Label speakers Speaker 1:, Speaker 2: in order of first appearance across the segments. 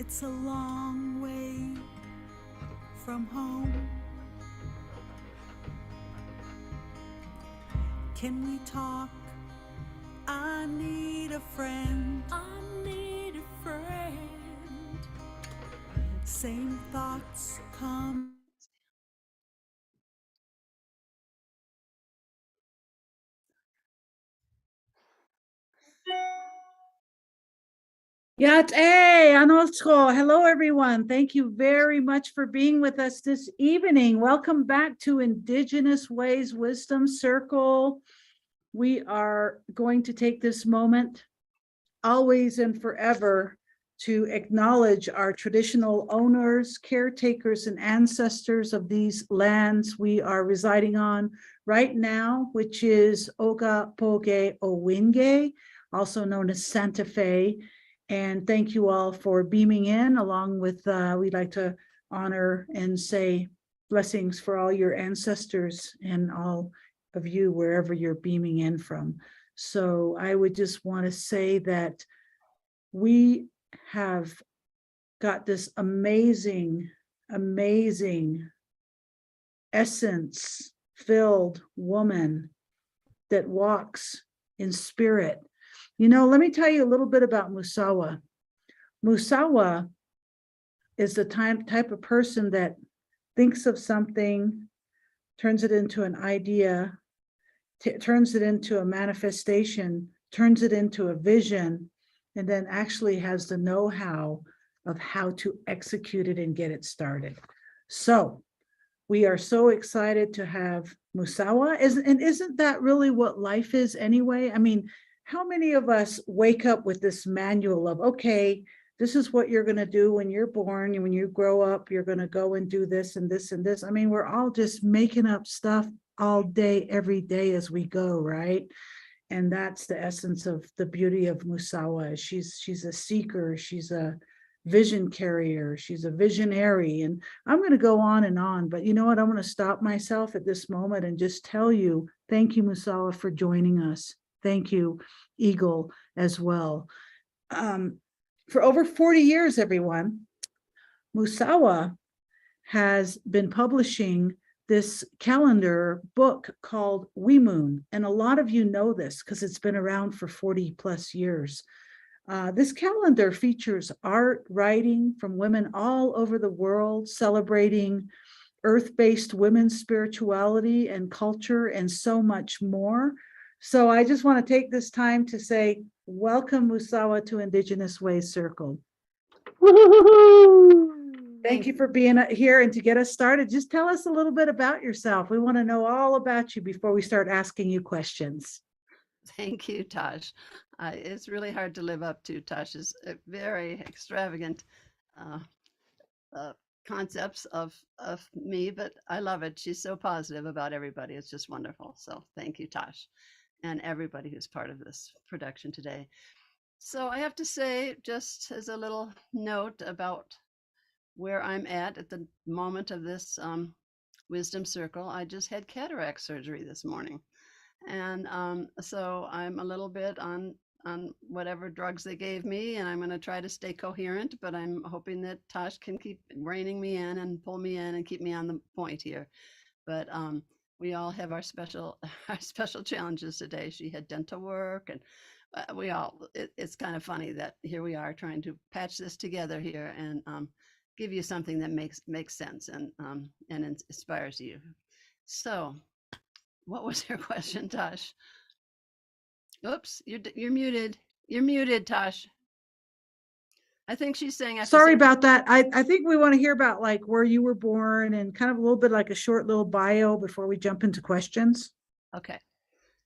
Speaker 1: It's a long way from home. Can we talk? I need a friend. I need a friend. Same thoughts come.
Speaker 2: Yate, Anosco. Hello, everyone. Thank you very much for being with us this evening. Welcome back to Indigenous Ways Wisdom Circle. We are going to take this moment, always and forever, to acknowledge our traditional owners, caretakers, and ancestors of these lands we are residing on right now, which is Oga Poge Owinge, also known as Santa Fe. And thank you all for beaming in, along with, we'd like to honor and say blessings for all your ancestors and all of you, wherever you're beaming in from. So I would just want to say that we have got this amazing, amazing essence filled woman that walks in spirit. You know, let me tell you a little bit about Musawa. Musawa is the type of person that thinks of something, turns it into an idea, turns it into a manifestation, turns it into a vision, and then actually has the know-how of how to execute it and get it started. So we are so excited to have Musawa. Isn't that really what life is anyway? I mean, how many of us wake up with this manual of, okay, this is what you're going to do when you're born, and when you grow up, you're going to go and do this and this and this. I mean, we're all just making up stuff all day, every day as we go, right? And that's the essence of the beauty of Musawa. She's a seeker, she's a vision carrier, she's a visionary. And I'm going to go on, but you know what? I'm going to stop myself at this moment and just tell you, thank you, Musawa, for joining us. Thank you, Eagle, as well. For over 40 years, everyone, Musawa has been publishing this calendar book called We Moon. And a lot of you know this because it's been around for 40 plus years. This calendar features art, writing from women all over the world, celebrating earth-based women's spirituality and culture and so much more. So I just want to take this time to say, welcome, Musawa, to Indigenous Ways Circle. Thank you for being here. And to get us started, just tell us a little bit about yourself. We want to know all about you before we start asking you questions.
Speaker 3: Thank you, Tosh. It's really hard to live up to Tosh's very extravagant concepts of me, but I love it. She's so positive about everybody. It's just wonderful. So thank you, Tosh, and everybody who's part of this production today. So I have to say, just as a little note about where I'm at the moment of this wisdom circle, I just had cataract surgery this morning. And so I'm a little bit on whatever drugs they gave me, and I'm going to try to stay coherent, but I'm hoping that Tosh can keep reining me in and pull me in and keep me on the point here. But we all have our special our special challenges today. She had dental work, and it's kind of funny that here we are trying to patch this together here and give you something that makes sense and inspires you. So what was your question, Tosh? Oops, you're muted. You're muted, Tosh. I think she's saying.
Speaker 2: Sorry about that. I think we want to hear about like where you were born and kind of a little bit like a short little bio before we jump into questions.
Speaker 3: Okay.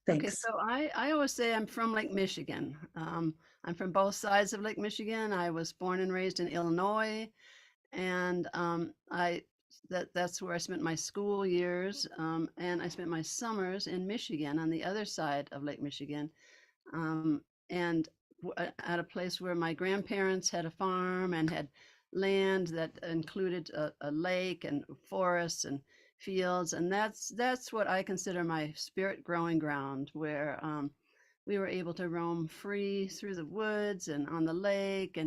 Speaker 2: Thanks.
Speaker 3: Okay, so I always say I'm from Lake Michigan. I'm from both sides of Lake Michigan. I was born and raised in Illinois, and that's where I spent my school years, and I spent my summers in Michigan on the other side of Lake Michigan, and at a place where my grandparents had a farm and had land that included a lake and forests and fields, and that's what I consider my spirit growing ground, where we were able to roam free through the woods and on the lake,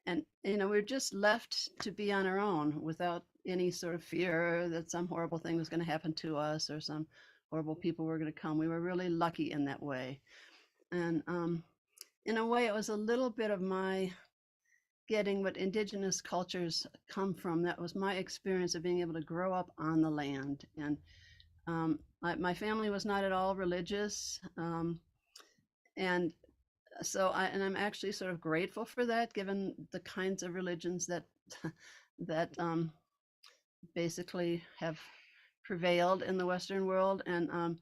Speaker 3: and we're just left to be on our own without any sort of fear that some horrible thing was going to happen to us or some horrible people were going to come. We were really lucky in that way. And in a way, it was a little bit of my getting what indigenous cultures come from. That was my experience of being able to grow up on the land. And my family was not at all religious. And so I'm actually sort of grateful for that, given the kinds of religions that that basically have prevailed in the Western world. And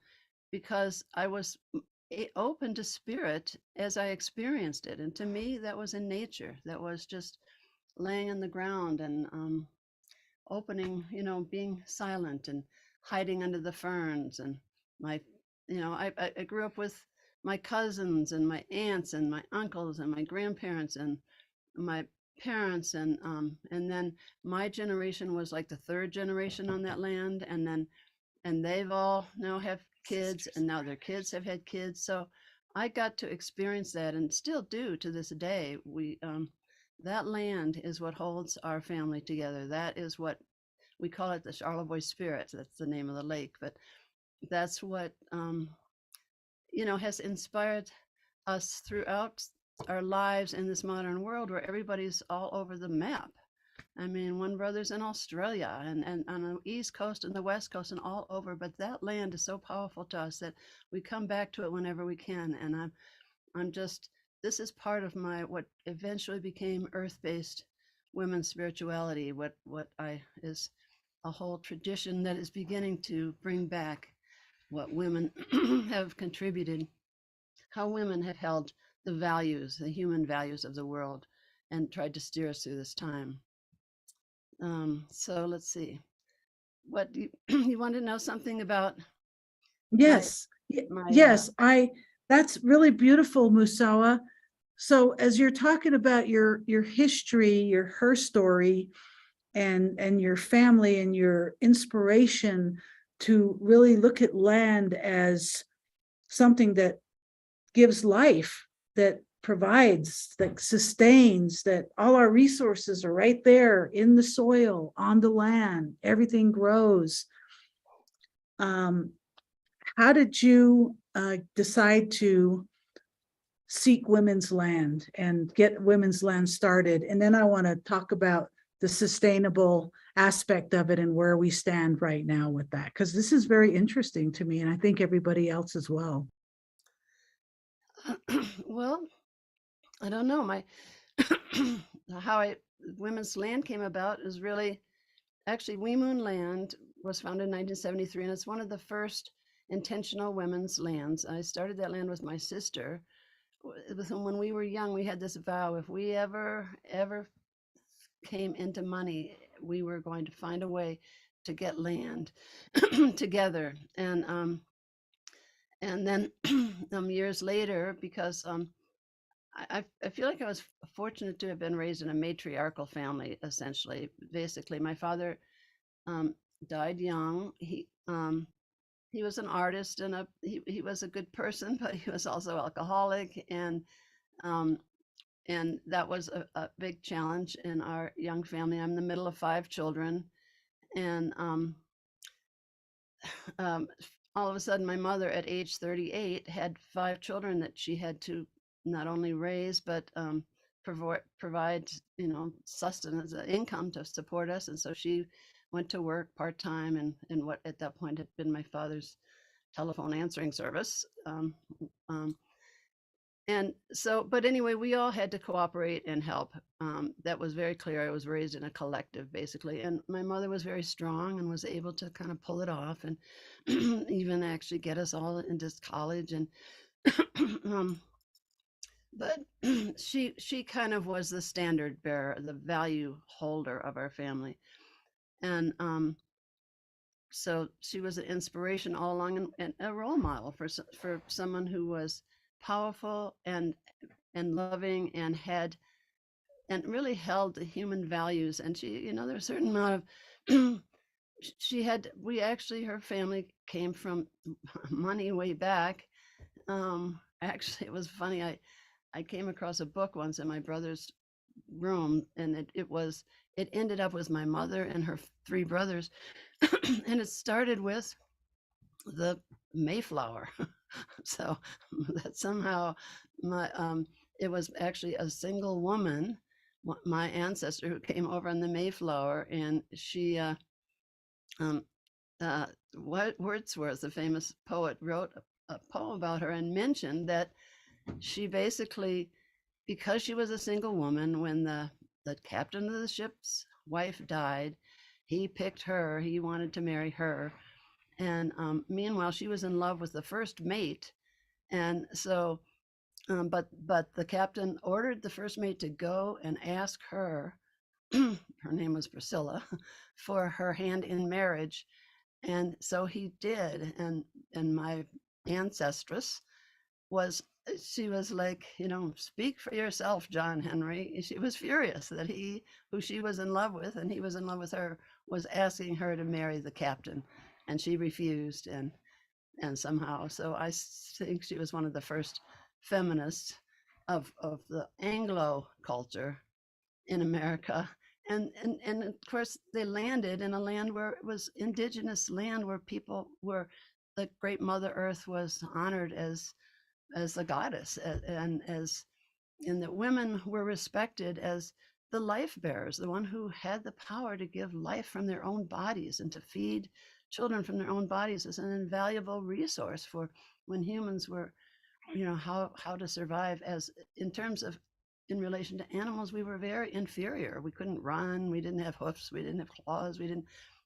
Speaker 3: because I was open to spirit as I experienced it. And to me, that was in nature. That was just laying on the ground and opening, being silent and hiding under the ferns. And I grew up with my cousins and my aunts and my uncles and my grandparents and my parents. And then my generation was like the third generation on that land. And they've all now have kids, and now their kids have had kids. So I got to experience that, and still do to this day. That land is what holds our family together. That is what we call it, the Charlevoix Spirit. That's the name of the lake, but that's what has inspired us throughout our lives in this modern world, where everybody's all over the map. I mean, one brother's in Australia and on the East Coast and the West Coast and all over, but that land is so powerful to us that we come back to it whenever we can. And I'm just, this is part of what eventually became earth-based women's spirituality, what is a whole tradition that is beginning to bring back what women have contributed, how women have held the values, the human values of the world, and tried to steer us through this time. So let's see. What do you want to know something about?
Speaker 2: Yes. Yes, that's really beautiful, Musawa. So as you're talking about your history, her story, and your family and your inspiration to really look at land as something that gives life, that provides, that sustains, that all our resources are right there in the soil, on the land, everything grows. How did you decide to seek women's land and get women's land started? And then I want to talk about the sustainable aspect of it and where we stand right now with that, because this is very interesting to me, and I think everybody else as well.
Speaker 3: Well, I don't know. How women's land came about is really, actually, Weemoon Land was founded in 1973, and it's one of the first intentional women's lands. I started that land with my sister. When we were young, we had this vow: if we ever came into money, we were going to find a way to get land together. And then years later, because I feel like I was fortunate to have been raised in a matriarchal family, essentially. Basically, my father died young. He was an artist and he was a good person, but he was also alcoholic, and that was a big challenge in our young family. I'm the middle of 5 children, and all of a sudden, my mother, at age 38, had 5 children that she had to not only raise but provide, sustenance, income to support us. And so she went to work part-time in what at that point had been my father's telephone answering service. And so, but anyway, we all had to cooperate and help. That was very clear. I was raised in a collective, basically. And my mother was very strong and was able to kind of pull it off, and even actually get us all into college. And but she kind of was the standard bearer, the value holder of our family. And so she was an inspiration all along, and a role model for someone who was powerful and loving and really held the human values. And she, there was a certain amount of her family came from money way back. Actually, it was funny. I came across a book once, and my brother's room, and it ended up with my mother and her three brothers, and it started with the Mayflower. So that somehow my it was actually a single woman, my ancestor, who came over on the Mayflower, and she um, Wordsworth, the famous poet, wrote a poem about her and mentioned that she basically, because she was a single woman, when the captain of the ship's wife died, he picked her. He wanted to marry her, and meanwhile, she was in love with the first mate, and so. But the captain ordered the first mate to go and ask her, her name was Priscilla, for her hand in marriage. And so he did. And my ancestress was, she was like, speak for yourself, John Henry. She was furious that he, who she was in love with, and he was in love with her, was asking her to marry the captain. And she refused. And somehow, so I think she was one of the first feminists of the Anglo culture in America. And of course, they landed in a land where it was indigenous land, where people were, the great Mother Earth was honored as a goddess, and that women were respected as the life bearers, the one who had the power to give life from their own bodies and to feed children from their own bodies, as an invaluable resource for when humans were, how to survive. As in terms of, in relation to animals, we were very inferior. We couldn't run, we didn't have hoofs, we didn't have claws, we didn't,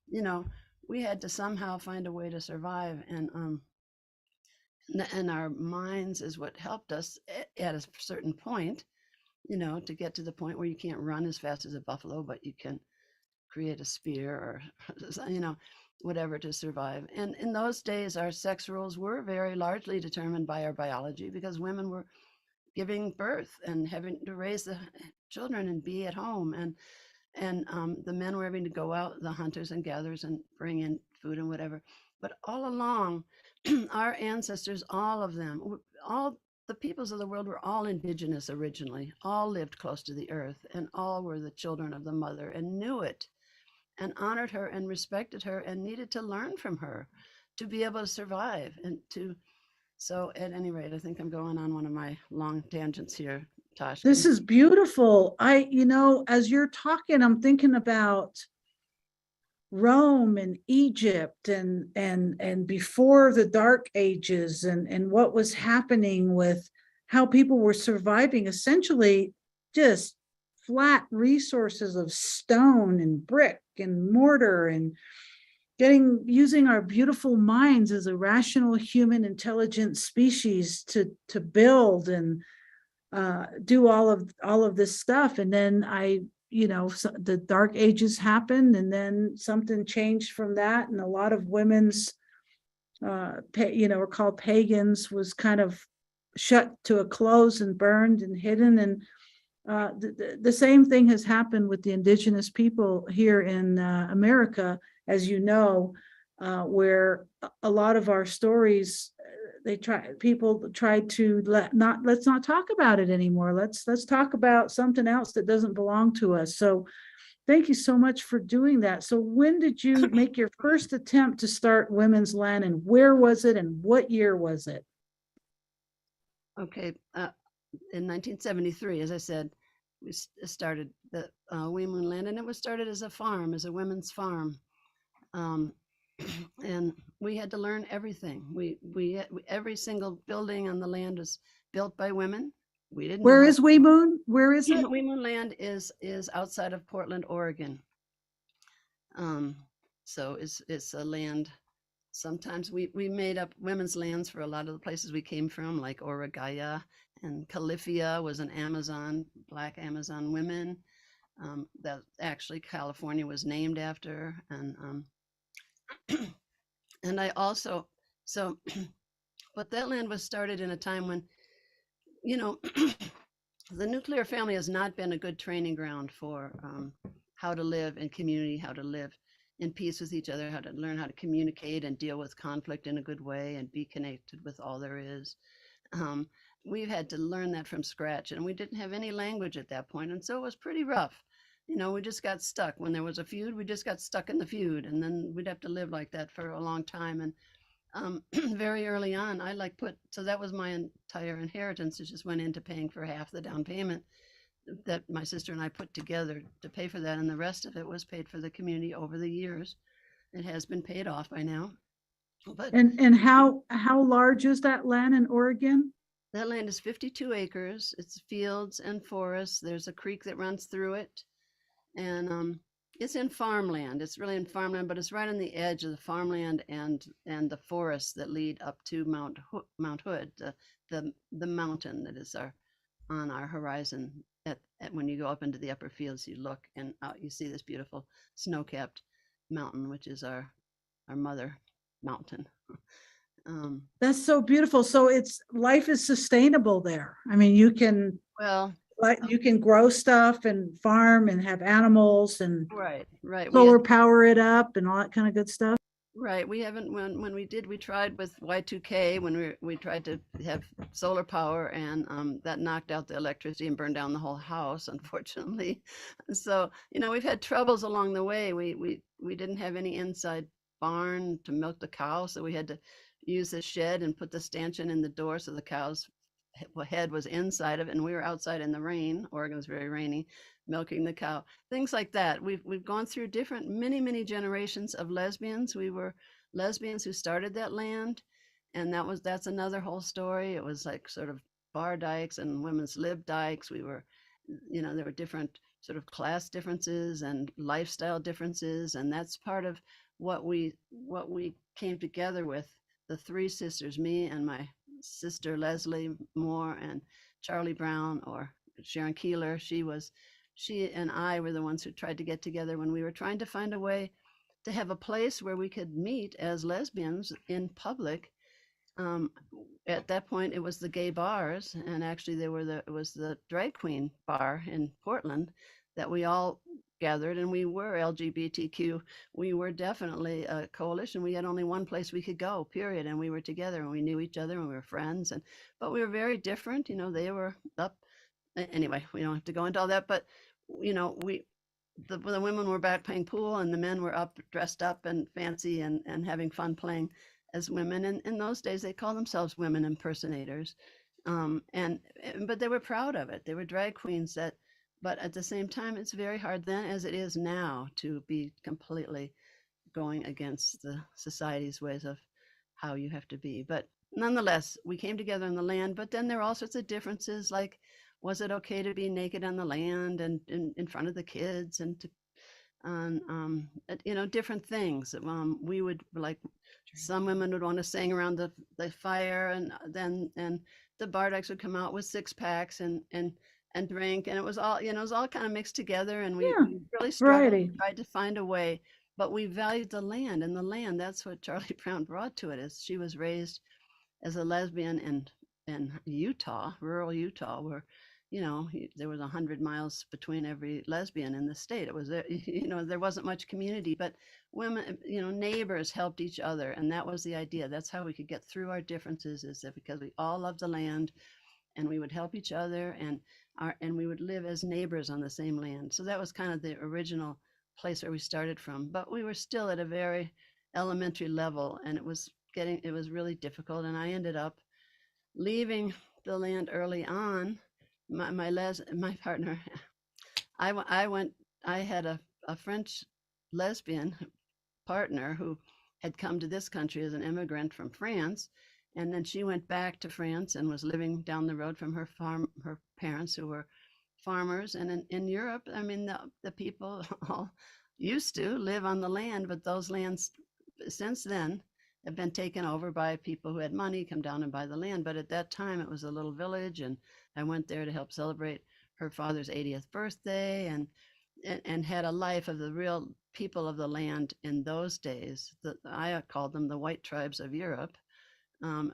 Speaker 3: you know we had to somehow find a way to survive. And our minds is what helped us at a certain point, to get to the point where you can't run as fast as a buffalo, but you can create a spear, or whatever, to survive. And in those days, our sex roles were very largely determined by our biology, because women were giving birth and having to raise the children and be at home, and the men were having to go out, the hunters and gatherers, and bring in food and whatever. But all along, our ancestors, all of them, all the peoples of the world, were all indigenous originally, all lived close to the earth, and all were the children of the mother, and knew it, and honored her, and respected her, and needed to learn from her to be able to survive. So at any rate, I think I'm going on one of my long tangents here, Tosh.
Speaker 2: This is beautiful. As you're talking, I'm thinking about Rome and Egypt, and before the Dark Ages, and what was happening with how people were surviving, essentially just flat resources of stone and brick and mortar, and using our beautiful minds as a rational, human, intelligent species to build and do all of this stuff. And then the Dark Ages happened, and then something changed from that, and a lot of women's were called pagans, was kind of shut to a close and burned and hidden. And the same thing has happened with the indigenous people here in America, as where a lot of our stories, people tried to let's not talk about it anymore. Let's talk about something else that doesn't belong to us. So thank you so much for doing that. So when did you make your first attempt to start Women's Land, and where was it, and what year was it?
Speaker 3: Okay, in 1973, as I said, we started the Women's Land, and it was started as a farm, as a women's farm. And we had to learn everything. We every single building on the land was built by women. We didn't.
Speaker 2: Where is Weemoon? Where is it?
Speaker 3: Weemoon Land is outside of Portland, Oregon. So it's a land. Sometimes we made up women's lands for a lot of the places we came from, like Oragaya, and Califia was an Amazon, Black Amazon women, that actually California was named after. And and I also, but that land was started in a time when, the nuclear family has not been a good training ground for how to live in community, how to live in peace with each other, how to learn how to communicate and deal with conflict in a good way, and be connected with all there is. we've had to learn that from scratch, and we didn't have any language at that point, and so it was pretty rough. We just got stuck. When there was a feud, we just got stuck in the feud, and then we'd have to live like that for a long time. And very early on, I so that was my entire inheritance. It just went into paying for half the down payment that my sister and I put together to pay for that, and the rest of it was paid for the community over the years. It has been paid off by now. But
Speaker 2: And how large is that land in Oregon?
Speaker 3: that land is 52 acres. It's fields and forests. There's a creek that runs through it, and it's in farmland. It's really in farmland, but it's right on the edge of the farmland and the forests that lead up to Mount Hood, the mountain that is on our horizon. When you go up into the upper fields, you look and out, you see this beautiful snow-capped mountain, which is our mother mountain.
Speaker 2: That's so beautiful. So life is sustainable there. I mean, you can grow stuff and farm and have animals and
Speaker 3: right.
Speaker 2: solar power it up and all that kind of good stuff.
Speaker 3: Right. We haven't, when we tried with Y2K, when we tried to have solar power, and that knocked out the electricity and burned down the whole house, unfortunately. So, we've had troubles along the way. We didn't have any inside barn to milk the cow, so we had to use a shed and put the stanchion in the door so the cow's head was inside of it, and we were outside in the rain. Oregon was very rainy, milking the cow, things like that. We've gone through many generations of lesbians. We were lesbians who started that land, and that's another whole story. It was like sort of bar dykes and women's lib dykes. We were, there were different sort of class differences and lifestyle differences, and that's part of what we came together with. The three sisters, me and my sister Leslie Moore and Charlie Brown, or Sharon Keeler. She and I were the ones who tried to get together when we were trying to find a way to have a place where we could meet as lesbians in public. At that point, it was the gay bars, and actually it was the drag queen bar in Portland that we all gathered, and we were LGBTQ. We were definitely a coalition. We had only one place we could go, period, and we were together, and we knew each other, and we were friends, but we were very different. They were up. Anyway, we don't have to go into all that, but the women were back playing pool, and the men were up dressed up and fancy and having fun playing as women. And in those days, they called themselves women impersonators, but they were proud of it. They were drag queens but at the same time, it's very hard then, as it is now, to be completely going against the society's ways of how you have to be. But nonetheless, we came together on the land, but then there are all sorts of differences, like, was it okay to be naked on the land and in front of the kids, and different things. We would, like, some women would want to sing around the fire, and the Bardaks would come out with 6-packs and drink, and it was all kind of mixed together, and we really struggled, tried to find a way, but we valued the land, and the land, that's what Charlie Brown brought to it. Is she was raised as a lesbian in Utah, rural Utah, where there was 100 miles between every lesbian in the state. It was there wasn't much community, but women, neighbors helped each other, and that was the idea. That's how we could get through our differences, is that because we all loved the land, and we would help each other, and we would live as neighbors on the same land. So that was kind of the original place where we started from, but we were still at a very elementary level, and it was really difficult. And I ended up leaving the land early on. My partner, I had a French lesbian partner who had come to this country as an immigrant from France, and then she went back to France and was living down the road from her parents, who were farmers. And in Europe, I mean, the people all used to live on the land, but those lands since then have been taken over by people who had money, come down and buy the land. But at that time, it was a little village, and I went there to help celebrate her father's 80th birthday, and had a life of the real people of the land in those days. I called them the white tribes of Europe.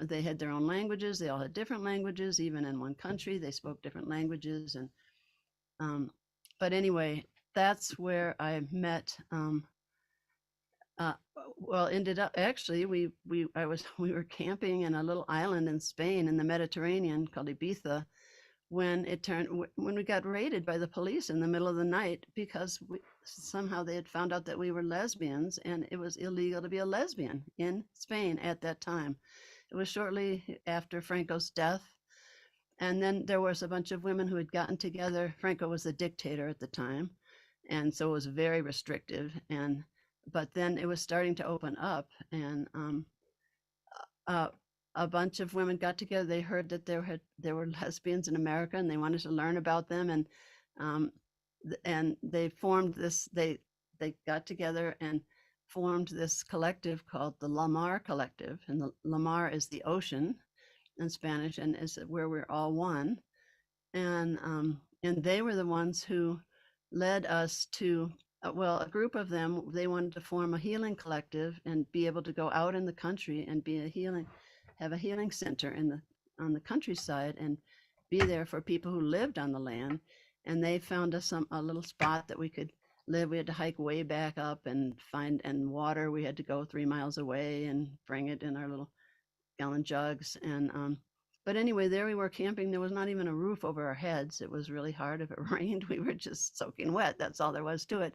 Speaker 3: They had their own languages. They all had different languages. Even in one country, they spoke different languages. But anyway, that's where I met Uh, well, ended up actually we were camping in a little island in Spain in the Mediterranean called Ibiza when we got raided by the police in the middle of the night because somehow they had found out that we were lesbians and it was illegal to be a lesbian in Spain at that time. It was shortly after Franco's death. And then there was a bunch of women who had gotten together. Franco was the dictator at the time, and so it was very restrictive. And but then it was starting to open up, and uh, a bunch of women got together. They heard that there were lesbians in America, and they wanted to learn about them. Um, and they formed this. They got together and formed this collective called the La Mar Collective, and the La Mar is the ocean in Spanish, and is where we're all one. And they were the ones who led us to well, a group of them, they wanted to form a healing collective and be able to go out in the country and have a healing center on the countryside and be there for people who lived on the land. And they found us a little spot that we could live. We had to hike way back up and water. We had to go 3 miles away and bring it in our little gallon jugs. But anyway, there we were camping. There was not even a roof over our heads. It was really hard. If it rained, we were just soaking wet. That's all there was to it.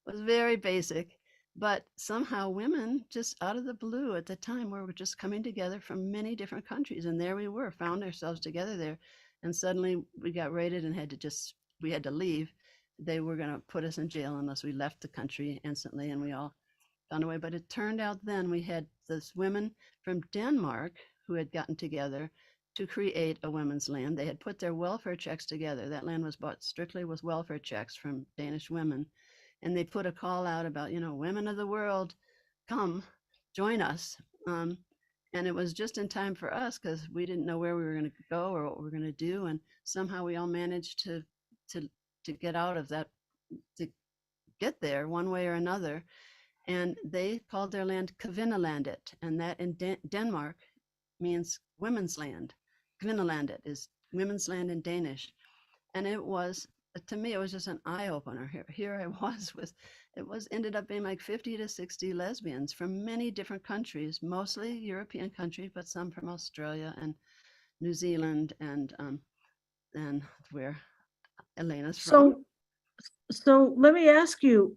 Speaker 3: It was very basic. But somehow women just out of the blue at the time were just coming together from many different countries. And there we were, found ourselves together there. And suddenly we got raided and we had to leave. They were going to put us in jail unless we left the country instantly. And we all found a way. But it turned out then we had this women from Denmark who had gotten together to create a women's land. They had put their welfare checks together. That land was bought strictly with welfare checks from Danish women. And they put a call out about, women of the world, come, join us. And it was just in time for us because we didn't know where we were going to go or what we were going to do. And somehow we all managed to get out of that, to get there one way or another. And they called their land Kvinnelandet, and that in Denmark means women's land. Kvinnelandet is women's land in Danish. And it was, to me, it was just an eye opener. Here I was ended up being like 50 to 60 lesbians from many different countries, mostly European countries, but some from Australia and New Zealand and where Elena's from.
Speaker 2: So let me ask you,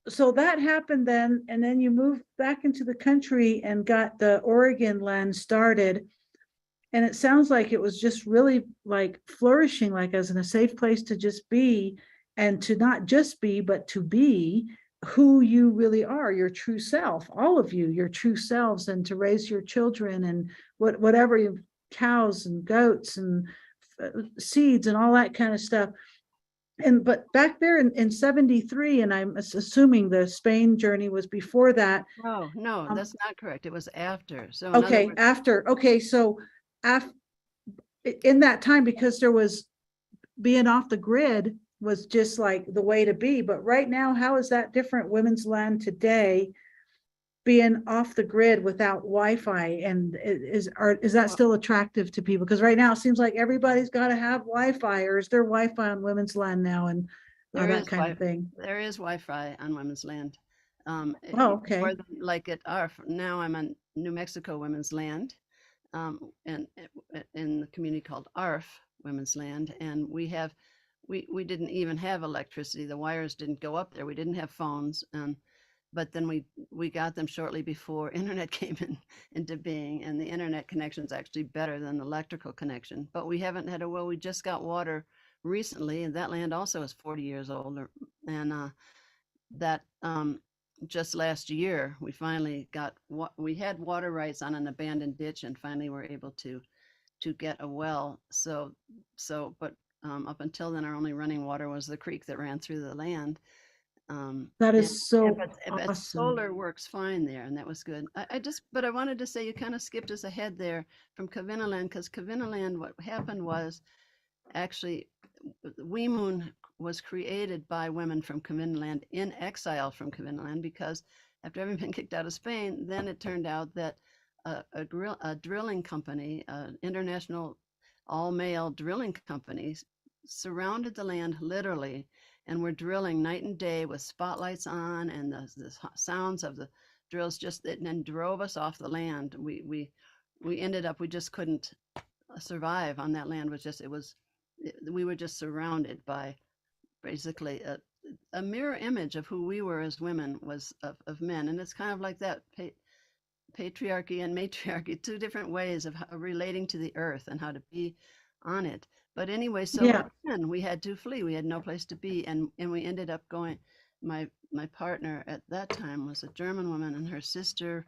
Speaker 2: so that happened then, and then you moved back into the country and got the Oregon land started. And it sounds like it was just really like flourishing, like as in a safe place to just be, and to not just be, but to be who you really are, your true self, all of you, your true selves, and to raise your children and whatever, cows and goats and seeds and all that kind of stuff. But back there in 73, and I'm assuming the Spain journey was before that.
Speaker 3: No, that's not correct. It was after. So
Speaker 2: okay, after. Okay, so in that time, because there was being off the grid was just like the way to be. But right now, how is that different? Women's land today, being off the grid without Wi-Fi, and is that still attractive to people? Because right now it seems like everybody's got to have Wi-Fi, or is there Wi-Fi on women's land now, and that kind of thing?
Speaker 3: There is Wi-Fi on women's land.
Speaker 2: Okay.
Speaker 3: More than like at ARF. Now I'm on New Mexico women's land, and in the community called ARF women's land, and we didn't even have electricity. The wires didn't go up there. We didn't have phones, but then we got them shortly before internet came into being, and the internet connection is actually better than the electrical connection. But we haven't had we just got water recently, and that land also is 40 years old, and that just last year we finally got we had water rights on an abandoned ditch, and finally were able to get a well. But up until then, our only running water was the creek that ran through the land.
Speaker 2: That is so
Speaker 3: but solar works fine there, and that was good. But I wanted to say you kind of skipped us ahead there from Kvinneland, because Kvinneland, what happened was actually Weemoon was created by women from Kvinneland in exile from Kvinneland, because after having been kicked out of Spain, then it turned out that a drilling company, an international all-male drilling company, surrounded the land literally and we're drilling night and day with spotlights on, and the sounds of the drills just and then drove us off the land. We ended up, we just couldn't survive on that land. We were just surrounded by basically a mirror image of who we were as women was of men. And it's kind of like that patriarchy and matriarchy, two different ways of relating to the earth and how to be on it. But anyway, so
Speaker 2: Yeah.
Speaker 3: again, we had to flee. We had no place to be, and we ended up going. My partner at that time was a German woman, and her sister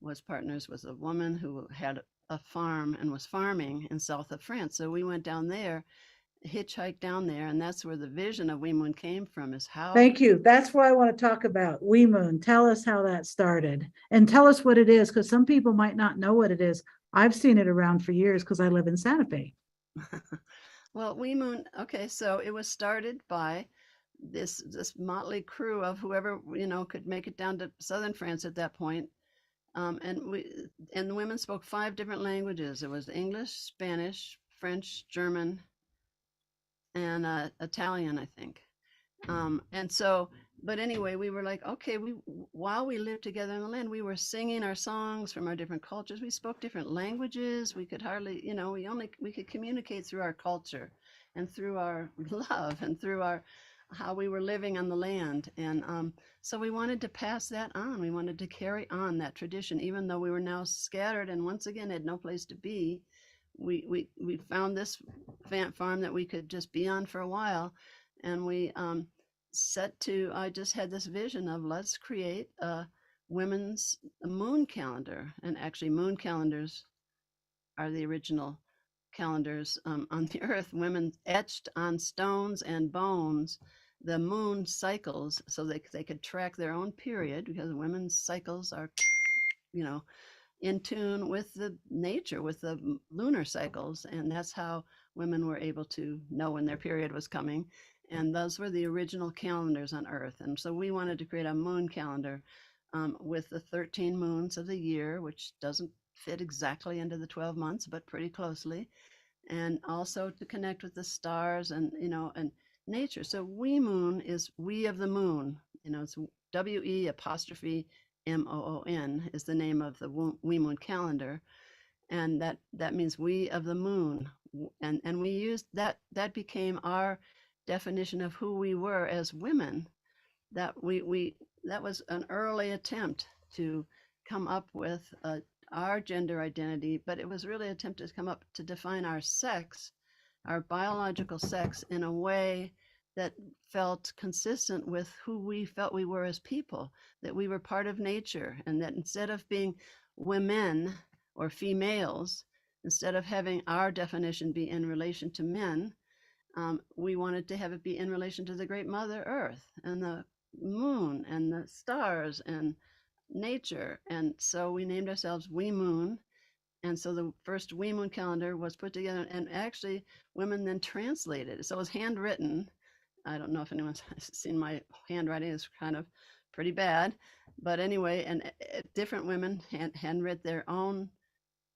Speaker 3: was partners with a woman who had a farm and was farming in south of France. So we went down there, hitchhiked down there, and that's where the vision of Weemoon came from. Is how.
Speaker 2: Thank you. That's what I want to talk about. Weemoon. Tell us how that started, and tell us what it is, because some people might not know what it is. I've seen it around for years because I live in Santa Fe.
Speaker 3: Well, Weemoon. Okay, so it was started by this motley crew of whoever could make it down to southern France at that point. And the women spoke 5 different languages. It was English, Spanish, French, German, and Italian, I think. And so, but anyway, we were like, okay, while we lived together in the land, we were singing our songs from our different cultures. We spoke different languages. We could hardly, we could communicate through our culture and through our love and through how we were living on the land. And so we wanted to pass that on. We wanted to carry on that tradition, even though we were now scattered and once again had no place to be. We found this farm that we could just be on for a while, and we I just had this vision of, let's create a women's moon calendar. And actually, moon calendars are the original calendars on the earth. Women etched on stones and bones the moon cycles so they could track their own period, because women's cycles are, in tune with the nature, with the lunar cycles. And that's how women were able to know when their period was coming. And those were the original calendars on Earth. And so we wanted to create a moon calendar with the 13 moons of the year, which doesn't fit exactly into the 12 months, but pretty closely. And also to connect with the stars and nature. So Weemoon is we of the moon. It's WE''MOON is the name of the Weemoon calendar, and that means we of the moon. And we used that became our definition of who we were as women. That that was an early attempt to come up with our gender identity, but it was really an attempt to come up to define our sex, our biological sex, in a way that felt consistent with who we felt we were as people, that we were part of nature, and that instead of being women or females, instead of having our definition be in relation to men, we wanted to have it be in relation to the great Mother Earth and the moon and the stars and nature. And so we named ourselves Weemoon. And so the first Weemoon calendar was put together, and actually women then translated it. So it was handwritten. I don't know if anyone's seen my handwriting. It's kind of pretty bad. But anyway, and different women handwritten their own,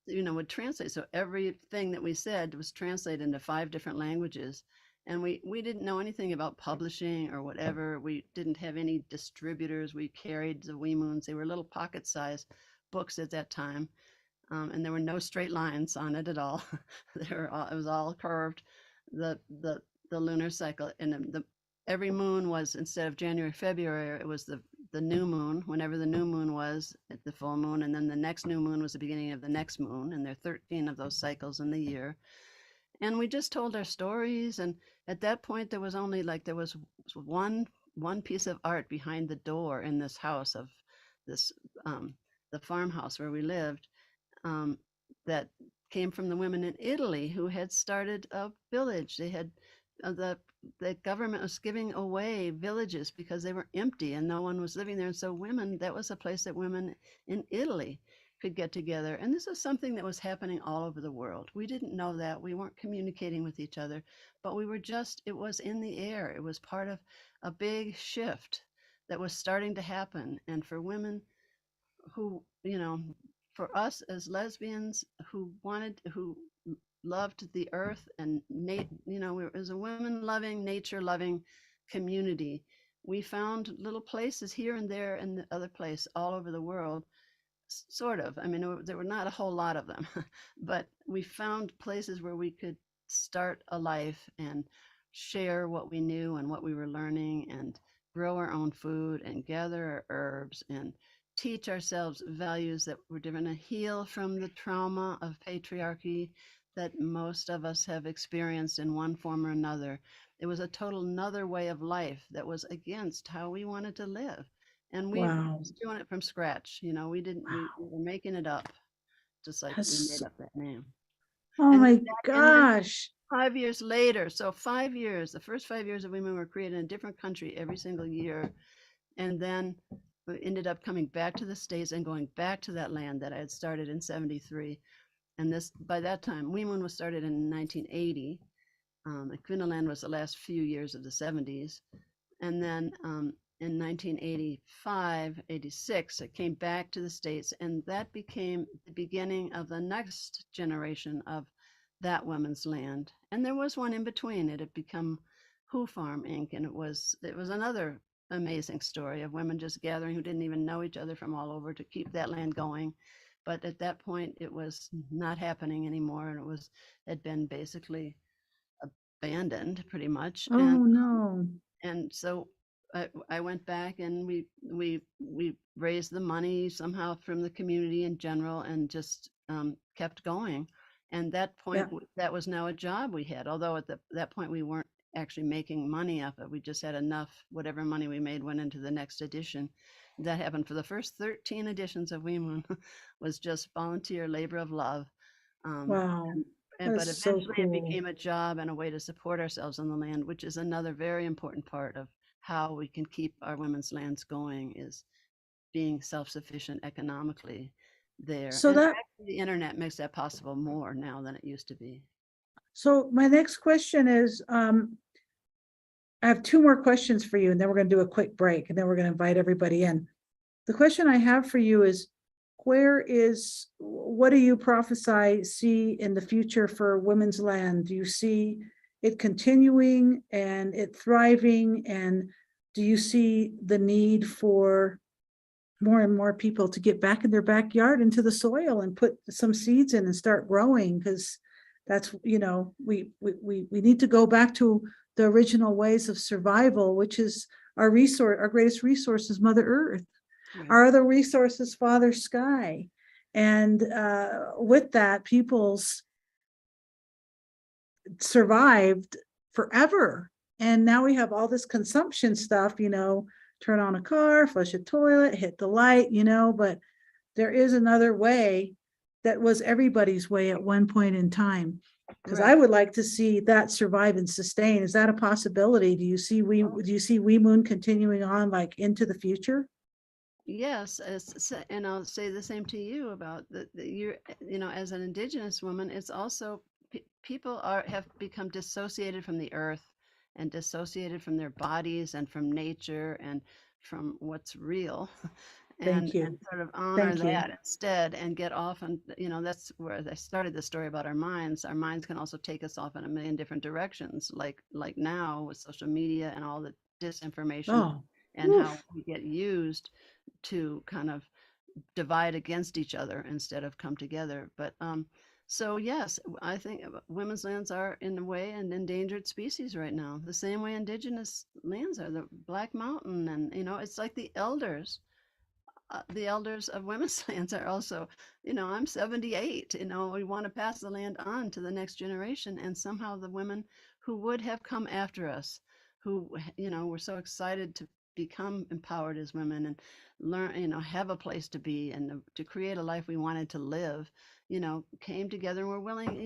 Speaker 3: would translate. So everything that we said was translated into 5 different languages. And we didn't know anything about publishing or whatever. We didn't have any distributors. We carried the Weemoons. They were little pocket-sized books at that time. And there were no straight lines on it at all. It was all curved. The lunar cycle, and every moon was, instead of January, February, it was the new moon, whenever the new moon was at the full moon, and then the next new moon was the beginning of the next moon, and there are 13 of those cycles in the year. And we just told our stories, and at that point there was only there was one piece of art behind the door in this house of this the farmhouse where we lived, that came from the women in Italy who had started a village. They had the government was giving away villages because they were empty and no one was living there. And so that was a place that women in Italy could get together. And this was something that was happening all over the world. We didn't know that. We weren't communicating with each other, but it was in the air. It was part of a big shift that was starting to happen. And for women who, for us as lesbians who loved the earth and, as a women loving, nature loving community. We found little places here and there and the other place all over the world, sort of. I mean, there were not a whole lot of them, but we found places where we could start a life and share what we knew and what we were learning and grow our own food and gather our herbs and teach ourselves values that were different and heal from the trauma of patriarchy that most of us have experienced in one form or another. It was a total another way of life that was against how we wanted to live. And we were
Speaker 2: Wow.
Speaker 3: just doing it from scratch. You know, we were making it up, just like we
Speaker 2: That's,
Speaker 3: made up that name.
Speaker 2: oh
Speaker 3: And then
Speaker 2: my
Speaker 3: and then
Speaker 2: gosh.
Speaker 3: 5 years later, so 5 years, the first 5 years of Women were created in a different country every single year. And then we ended up coming back to the States and going back to that land that I had started in 73. And this, by that time, Women was started in 1980. Quinnaland was the last few years of the 70s. And then in 1985, 86, it came back to the States, and that became the beginning of the next generation of that women's land. And there was one in between. It had become Who Farm Inc., and it was another amazing story of women just gathering who didn't even know each other from all over to keep that land going. But at that point, it was not happening anymore, and had been basically abandoned pretty much.
Speaker 2: Oh no.
Speaker 3: And so I went back and we raised the money somehow from the community in general and just kept going. And that point,
Speaker 2: Yeah.
Speaker 3: that was now a job we had. Although at that point we weren't actually making money off it. We just had enough. Whatever money we made went into the next edition. That happened for the first 13 editions of Weemoon was just volunteer labor of love.
Speaker 2: Wow.
Speaker 3: But
Speaker 2: That's so
Speaker 3: eventually it
Speaker 2: cool.
Speaker 3: became a job and a way to support ourselves on the land, which is another very important part of how we can keep our women's lands going, is being self-sufficient economically there.
Speaker 2: So
Speaker 3: And
Speaker 2: that,
Speaker 3: actually the internet makes that possible more now than it used to be.
Speaker 2: so my next question is, I have two more questions for you, and then we're going to do a quick break, and then we're going to invite everybody in. The question I have for you is, what do you see in the future for women's land? Do you see it continuing and it thriving? And do you see the need for more and more people to get back in their backyard into the soil and put some seeds in and start growing? Because that's, we need to go back to the original ways of survival, which is our greatest resource is Mother Earth.
Speaker 3: Right.
Speaker 2: Our other resource is Father Sky. And with that, people's survived forever. And now we have all this consumption stuff, turn on a car, flush a toilet, hit the light, but there is another way that was everybody's way at one point in time. Because I would like to see that survive and sustain. Is that a possibility? Do you see Weemoon continuing on like into the future?
Speaker 3: Yes, and I'll say the same to you about you're, as an Indigenous woman, it's also people have become dissociated from the earth and dissociated from their bodies and from nature and from what's real.
Speaker 2: Thank you.
Speaker 3: And sort of honor
Speaker 2: Thank you.
Speaker 3: that instead and get off. And that's where I started the story about our minds. Our minds can also take us off in a million different directions, like now with social media and all the disinformation
Speaker 2: Oh,
Speaker 3: and
Speaker 2: oof.
Speaker 3: how we get used to kind of divide against each other instead of come together. But so yes, I think women's lands are in a way an endangered species right now, the same way indigenous lands are, the Black Mountain. And it's like the elders of women's lands are also, I'm 78, we want to pass the land on to the next generation. And somehow the women who would have come after us, who, were so excited to become empowered as women and learn, have a place to be and to create a life we wanted to live, came together and were willing.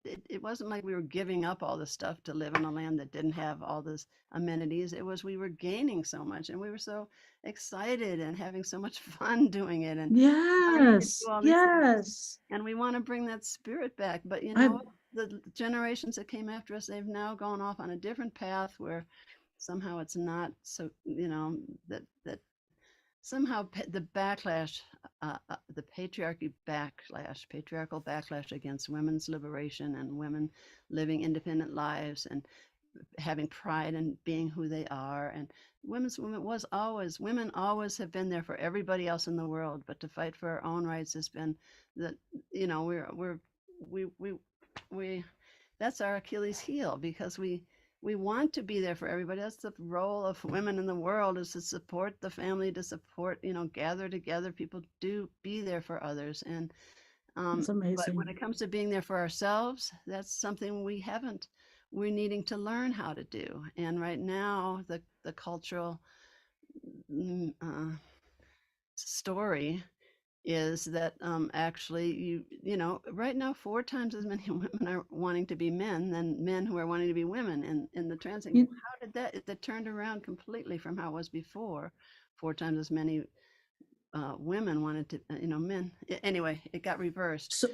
Speaker 3: It wasn't like we were giving up all this stuff to live in a land that didn't have all those amenities. It was we were gaining so much and we were so excited and having so much fun doing it and learning to
Speaker 2: Yes,
Speaker 3: do all these things.
Speaker 2: yes.
Speaker 3: And we want to bring that spirit back. But
Speaker 2: I
Speaker 3: the generations that came after us, they've now gone off on a different path where somehow it's not so, that somehow the backlash, the patriarchal backlash against women's liberation and women living independent lives and having pride in being who they are. And women always have been there for everybody else in the world, but to fight for our own rights has been that, you know, we that's our Achilles heel, because we want to be there for everybody. That's the role of women in the world, is to support the family, to support, you know, gather together. People do be there for others. And
Speaker 2: It's
Speaker 3: but when
Speaker 2: amazing.
Speaker 3: it comes to being there for ourselves, that's something we're needing to learn how to do. And right now, the cultural story is that actually you know, right now 4 times as many women are wanting to be men than men who are wanting to be women in the trans thing.
Speaker 2: You,
Speaker 3: How did that turned around completely from how it was before? 4 times as many women wanted to, you know, men. Anyway, it got reversed.
Speaker 2: so,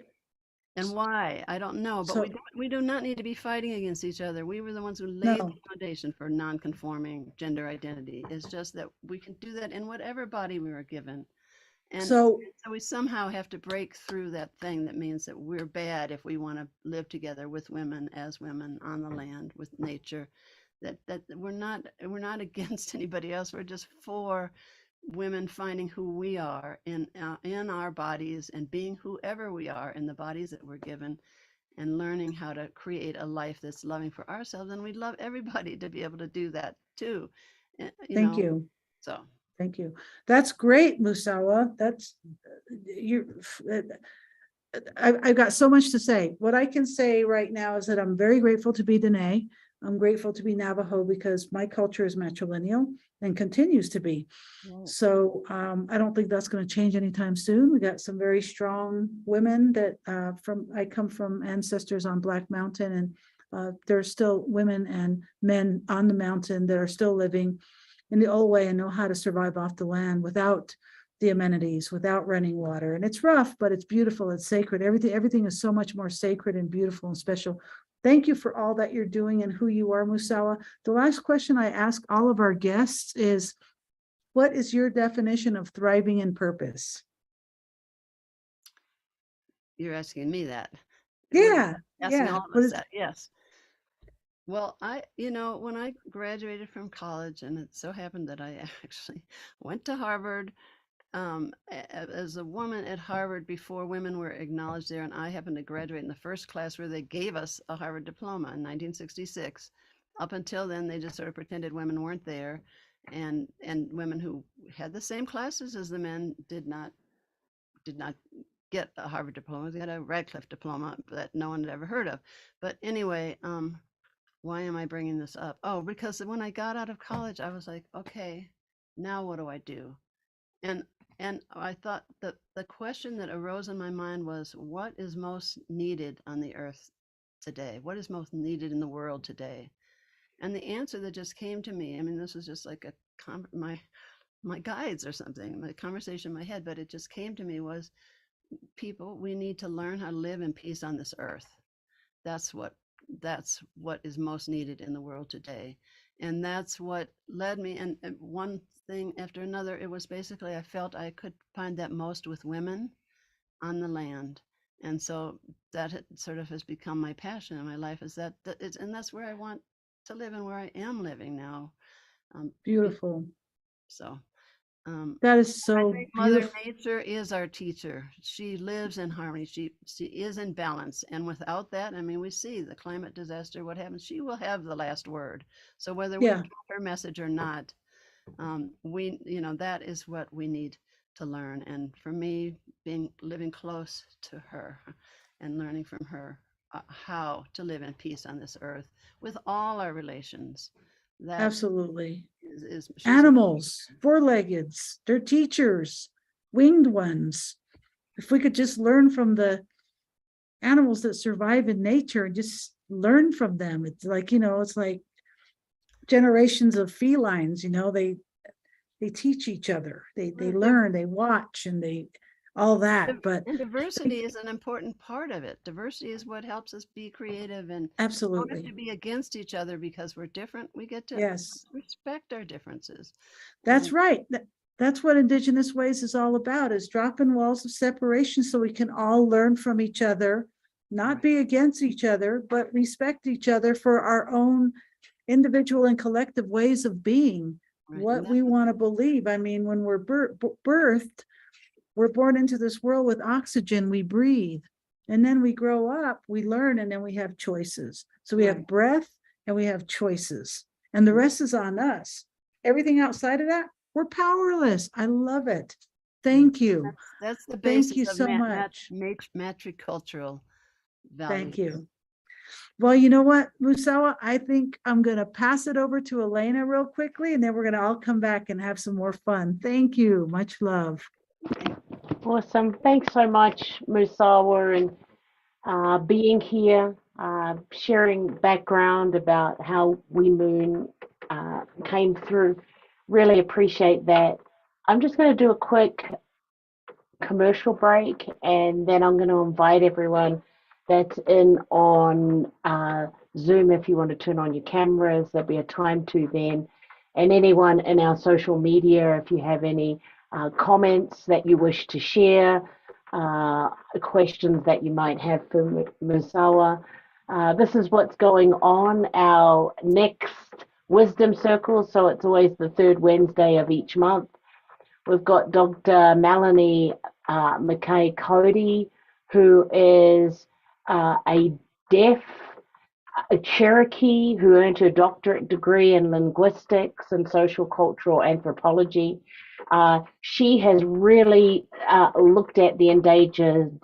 Speaker 3: And why? I don't know, but
Speaker 2: so
Speaker 3: we do not need to be fighting against each other. We were the ones who laid
Speaker 2: no.
Speaker 3: the foundation for non-conforming gender identity. It's just that we can do that in whatever body we were given. And
Speaker 2: So
Speaker 3: so we somehow have to break through that thing that means that we're bad if we want to live together with women, as women, on the land, with nature. That we're not against anybody else. We're just for women finding who we are in our bodies, and being whoever we are in the bodies that we're given, and learning how to create a life that's loving for ourselves. And we'd love everybody to be able to do that too, you
Speaker 2: thank
Speaker 3: know.
Speaker 2: you.
Speaker 3: So
Speaker 2: Thank you. That's great, Musawa. That's you. I've got so much to say. What I can say right now is that I'm very grateful to be Dene. I'm grateful to be Navajo, because my culture is matrilineal and continues to be. So I don't think that's going to change anytime soon. We got some very strong women that I come from ancestors on Black Mountain, and there's still women and men on the mountain that are still living in the old way and know how to survive off the land without the amenities, without running water. And it's rough, but it's beautiful. It's sacred. Everything is so much more sacred and beautiful and special. Thank you for all that you're doing and who you are, Musawa. The last question I ask all of our guests is, what is your definition of thriving in purpose?
Speaker 3: you're asking me that.
Speaker 2: Yeah,
Speaker 3: Asking
Speaker 2: yeah.
Speaker 3: all of us that. Yes. Well, you know, when I graduated from college, and it so happened that I actually went to Harvard as a woman at Harvard before women were acknowledged there, and I happened to graduate in the first class where they gave us a Harvard diploma in 1966. Up until then, they just sort of pretended women weren't there, and women who had the same classes as the men did not get a Harvard diploma. They got a Radcliffe diploma that no one had ever heard of. But anyway, why am I bringing this up? Oh, because when I got out of college, I was like, okay, now what do I do? And I thought that the question that arose in my mind was, what is most needed on the earth today? What is most needed in the world today? And the answer that just came to me, I mean, this was just like my guides or something, my conversation in my head, but it just came to me, was people, we need to learn how to live in peace on this earth. That's what is most needed in the world today. And that's what led me, and one thing after another, it was basically, I felt I could find that most with women on the land. And so that sort of has become my passion in my life, is and that's where I want to live, and where I am living now.
Speaker 2: Beautiful.
Speaker 3: So
Speaker 2: That is
Speaker 3: I
Speaker 2: so
Speaker 3: think Mother
Speaker 2: beautiful.
Speaker 3: Nature is our teacher. She lives in harmony. She is in balance. And without that, I mean, we see the climate disaster, what happens. She will have the last word. So whether we
Speaker 2: Yeah,
Speaker 3: get her message or not, that is what we need to learn. And for me, living close to her and learning from her how to live in peace on this earth with all our relations, that
Speaker 2: absolutely.
Speaker 3: she's
Speaker 2: Animals, four-leggeds, they're teachers, winged ones. If we could just learn from the animals that survive in nature and just learn from them. It's like, it's like generations of felines, they teach each other. They learn, they watch, and all that. But
Speaker 3: And diversity is an important part of it. Diversity is what helps us be creative, and we don't have to
Speaker 2: absolutely.
Speaker 3: be against each other because we're different. We get to
Speaker 2: Yes,
Speaker 3: respect our differences.
Speaker 2: that's
Speaker 3: And
Speaker 2: right. That's what Indigenous Ways is all about, is dropping walls of separation so we can all learn from each other, not be against each other, but respect each other for our own individual and collective ways of being,
Speaker 3: Right.
Speaker 2: what we want to believe. I mean, when we're birthed, we're born into this world with oxygen, we breathe. And then we grow up, we learn, and then we have choices. So we have
Speaker 3: Right.
Speaker 2: breath and we have choices. And the rest is on us. Everything outside of that, we're powerless. I love it. Thank you.
Speaker 3: That's the
Speaker 2: Thank
Speaker 3: basis
Speaker 2: you
Speaker 3: of
Speaker 2: so much.
Speaker 3: matricultural values.
Speaker 2: Thank you. Well, you know what, Musawa, I think I'm going to pass it over to Elena real quickly, and then we're going to all come back and have some more fun. Thank you. Much love.
Speaker 4: Awesome. Thanks so much, Musawa, and being here, sharing background about how We Moon came through. Really appreciate that. I'm just going to do a quick commercial break, and then I'm going to invite everyone that's in on Zoom. If you want to turn on your cameras, there'll be a time to then. And anyone in our social media, if you have any comments that you wish to share, questions that you might have for Musawa. This is what's going on. Our next Wisdom Circle, so it's always the third Wednesday of each month. We've got Dr. Melanie McKay Cody, who is a deaf Cherokee who earned her doctorate degree in linguistics and social cultural anthropology. She has really looked at the endangered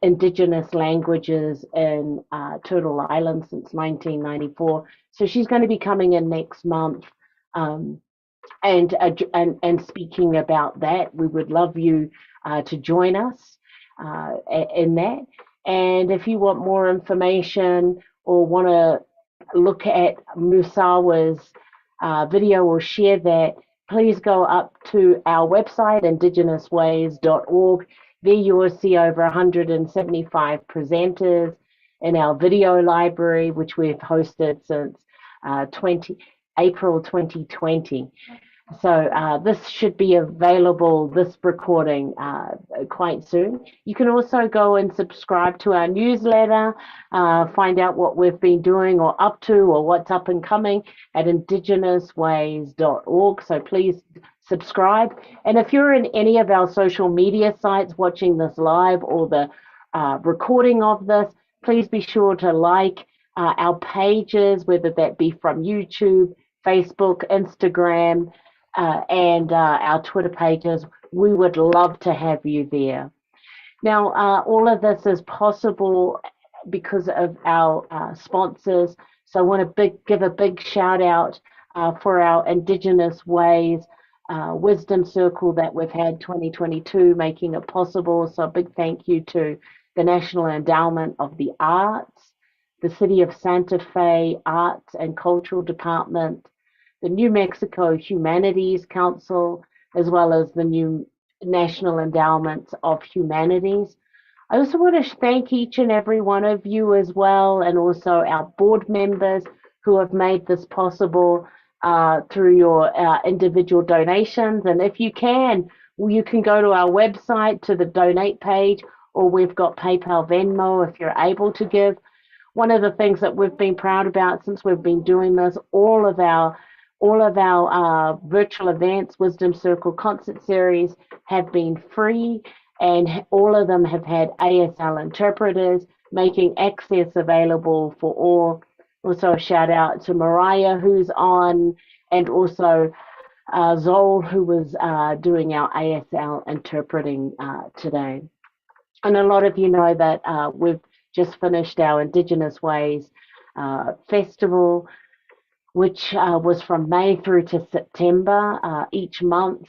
Speaker 4: Indigenous languages in Turtle Island since 1994. So she's going to be coming in next month. And speaking about that, we would love you to join us in that. And if you want more information or want to look at Musawa's video or share that, please go up to our website, IndigenousWays.org. There you will see over 175 presenters in our video library, which we've hosted since April 2020. So this should be available, this recording, quite soon. You can also go and subscribe to our newsletter, find out what we've been doing or up to or what's up and coming at IndigenousWays.org. So please subscribe. And if you're in any of our social media sites watching this live or the recording of this, please be sure to like our pages, whether that be from YouTube, Facebook, Instagram, and our Twitter pages. We would love to have you there. Now, all of this is possible because of our sponsors. So I want to give a big shout out for our Indigenous Ways Wisdom Circle that we've had 2022, making it possible. So a big thank you to the National Endowment of the Arts, the City of Santa Fe Arts and Cultural Department, the New Mexico Humanities Council, as well as the new National Endowments of Humanities. I also want to thank each and every one of you as well, and also our board members who have made this possible through your individual donations. And if you can go to our website to the donate page, or we've got PayPal, Venmo if you're able to give. One of the things that we've been proud about since we've been doing this, all of our virtual events, Wisdom Circle concert series, have been free, and all of them have had ASL interpreters, making access available for all. Also a shout out to Mariah, who's on, and also Zol, who was doing our ASL interpreting today. And a lot of you know that we've just finished our Indigenous Ways Festival, which was from May through to September each month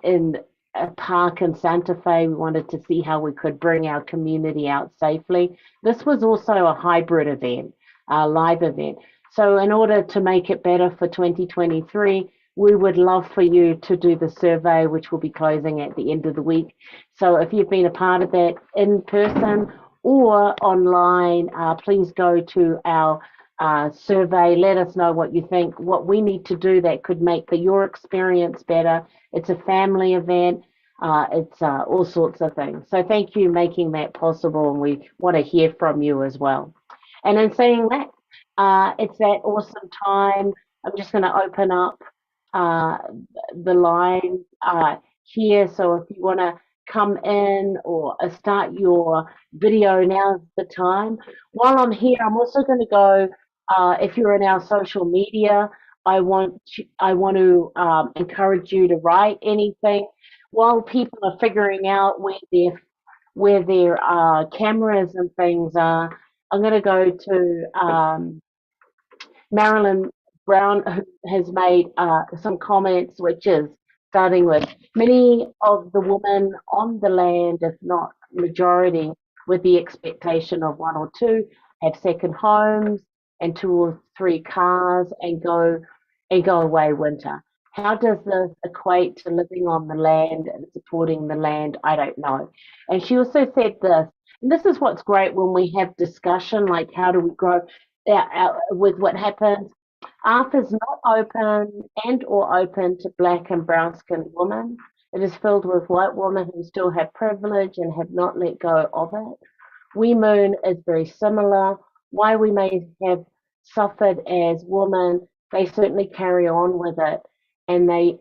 Speaker 4: in a park in Santa Fe. We wanted to see how we could bring our community out safely. This was also a hybrid event, a live event. So in order to make it better for 2023, we would love for you to do the survey, which will be closing at the end of the week. So if you've been a part of that in person or online, please go to our survey. Let us know what you think, what we need to do that could make your experience better. It's a family event. It's all sorts of things. So thank you for making that possible, and we want to hear from you as well. And in saying that, It's that awesome time. I'm just going to open up uh, the line here. So if you want to come in or start your video, now's the time. While I'm here, I'm also going to go, if you're in our social media, I want to encourage you to write anything while people are figuring out where their cameras and things are. I'm going to go to Marilyn Brown, who has made some comments, which is starting with many of the women on the land, if not majority, with the expectation of one or two, have second homes and two or three cars and go away winter. How does this equate to living on the land and supporting the land? I don't know. And she also said this, and this is what's great when we have discussion, like how do we grow with what happens. Arthur's not open and or open to black and brown skinned women. It is filled with white women who still have privilege and have not let go of it. We Moon is very similar. Why we may have suffered as women, they certainly carry on with it, and they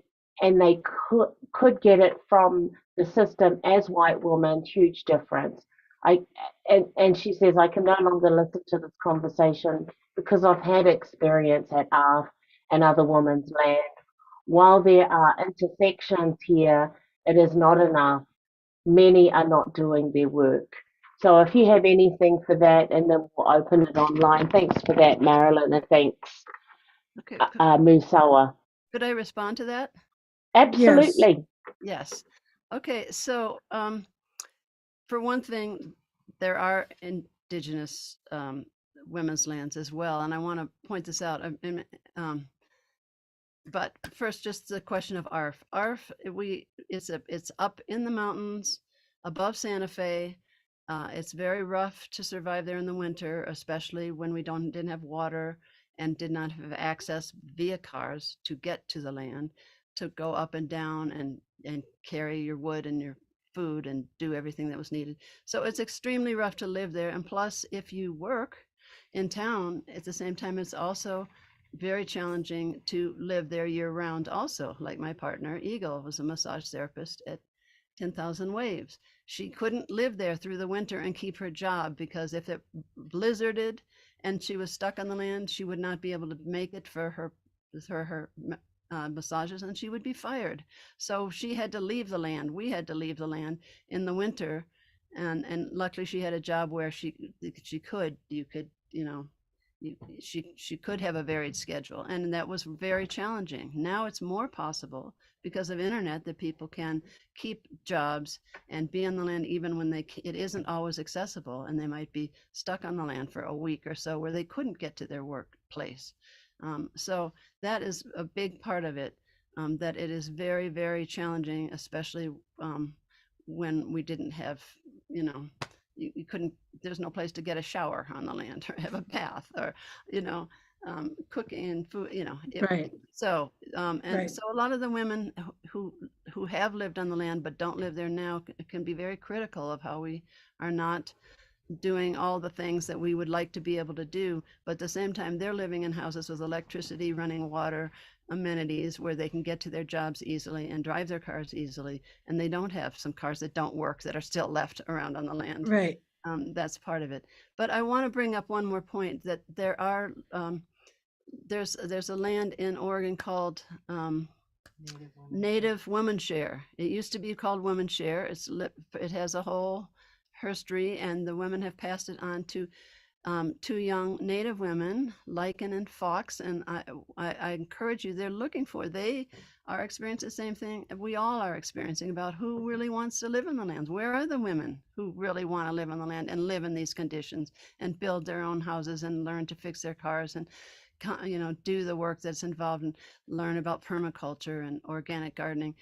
Speaker 4: could get it from the system as white women. Huge difference. I and she says I can no longer listen to this conversation because I've had experience at ARF and other women's land. While there are intersections here, it is not enough. Many are not doing their work. So if you have anything for that, and then we'll open it online. Thanks for that, Marilyn, and thanks,
Speaker 3: Okay,
Speaker 4: Musawa.
Speaker 3: could I respond to that?
Speaker 4: Absolutely.
Speaker 3: Yes. Okay, so for one thing, there are Indigenous women's lands as well, and I want to point this out. But first, just the question of ARF. ARF, it's up in the mountains above Santa Fe. It's very rough to survive there in the winter, especially when we didn't have water and did not have access via cars to get to the land, to go up and down and carry your wood and your food and do everything that was needed. So it's extremely rough to live there. And plus, if you work in town at the same time, it's also very challenging to live there year round also. Like my partner Eagle was a massage therapist at 10,000 Waves. She couldn't live there through the winter and keep her job because if it blizzarded and she was stuck on the land, she would not be able to make it for her massages, and she would be fired. So she had to leave the land. We had to leave the land in the winter, and luckily she had a job where she could she could have a varied schedule, and that was very challenging. Now it's more possible because of internet that people can keep jobs and be on the land even when it isn't always accessible, and they might be stuck on the land for a week or so where they couldn't get to their workplace. So that is a big part of it, that it is very, very challenging, especially when we didn't have, you couldn't, there's no place to get a shower on the land or have a bath or, cooking and food,
Speaker 2: Right.
Speaker 3: So, and
Speaker 2: Right.
Speaker 3: so a lot of the women who have lived on the land but don't live there now can be very critical of how we are not doing all the things that we would like to be able to do, but at the same time they're living in houses with electricity, running water, amenities where they can get to their jobs easily and drive their cars easily, and they don't have some cars that don't work that are still left around on the land.
Speaker 2: Right.
Speaker 3: That's part of it. But I want to bring up one more point, that there are there's a land in Oregon called Native Woman Share. It used to be called Woman Share. It has a whole history, and the women have passed it on to two young Native women, Lycan and Fox, and I encourage you, they are experiencing the same thing we all are experiencing about who really wants to live in the land. Where are the women who really want to live on the land and live in these conditions and build their own houses and learn to fix their cars and do the work that's involved and learn about permaculture and organic gardening?